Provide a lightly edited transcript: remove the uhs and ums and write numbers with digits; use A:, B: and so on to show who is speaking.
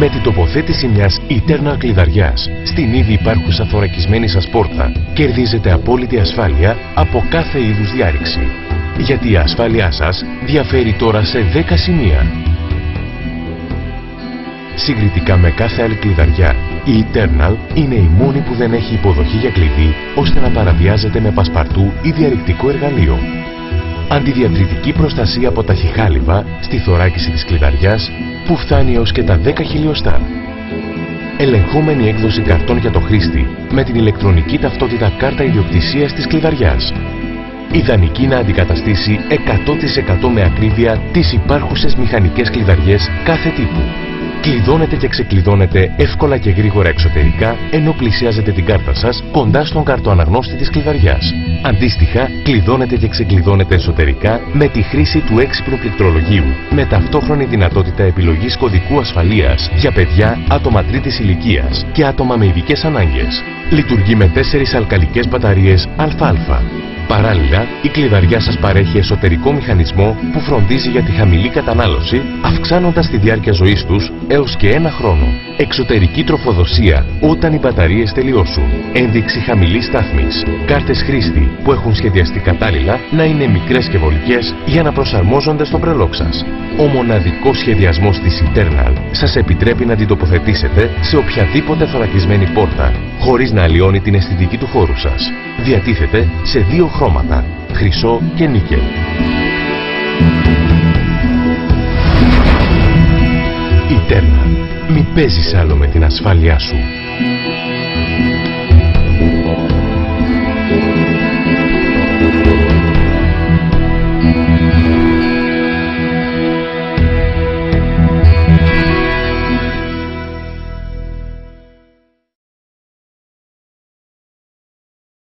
A: Με την τοποθέτηση μιας Eternal κλειδαριάς στην ήδη υπάρχουσα θωρακισμένη σας πόρτα, κερδίζετε απόλυτη ασφάλεια από κάθε είδους διάρρηξη. Γιατί η ασφάλειά σας διαφέρει τώρα σε 10 σημεία. Συγκριτικά με κάθε άλλη κλειδαριά, η Eternal είναι η μόνη που δεν έχει υποδοχή για κλειδί ώστε να παραβιάζεται με πασπαρτού ή διαρρηκτικό εργαλείο. Αντιδιατρητική προστασία από ταχυχάλιβα στη θωράκιση της κλειδαριάς που φτάνει έως και τα 10 χιλιοστά. Ελεγχόμενη έκδοση καρτών για το χρήστη με την ηλεκτρονική ταυτότητα κάρτα ιδιοκτησίας της κλειδαριάς. Ιδανική να αντικαταστήσει 100% με ακρίβεια τις υπάρχουσες μηχανικές κλειδαριές κάθε τύπου. Κλειδώνετε και ξεκλειδώνετε εύκολα και γρήγορα εξωτερικά, ενώ πλησιάζετε την κάρτα σας κοντά στον καρτοαναγνώστη της κλειδαριάς. Αντίστοιχα, κλειδώνετε και ξεκλειδώνετε εσωτερικά με τη χρήση του έξυπνου πληκτρολογίου, με ταυτόχρονη δυνατότητα επιλογής κωδικού ασφαλείας για παιδιά, άτομα τρίτης ηλικίας και άτομα με ειδικές ανάγκες. Λειτουργεί με 4 αλκαλικές μπαταρίες ΑΑ. Παράλληλα, η κλειδαριά σας παρέχει εσωτερικό μηχανισμό που φροντίζει για τη χαμηλή κατανάλωση, αυξάνοντας τη διάρκεια ζωής τους έως και 1 χρόνο. Εξωτερική τροφοδοσία όταν οι μπαταρίες τελειώσουν. Ένδειξη χαμηλής στάθμης. Κάρτες χρήστη που έχουν σχεδιαστεί κατάλληλα να είναι μικρές και βολικές για να προσαρμόζονται στο πρελόκ σας. Ο μοναδικός σχεδιασμός της Eternal σας επιτρέπει να την τοποθετήσετε σε οποιαδήποτε θωρακισμένη πόρτα, χωρίς να αλλοιώνει την αισθητική του χώρου σας. Διατίθεται σε 2 χρώματα, χρυσό και νίκελ. Eternal. Μην παίζεις άλλο με την ασφάλειά σου.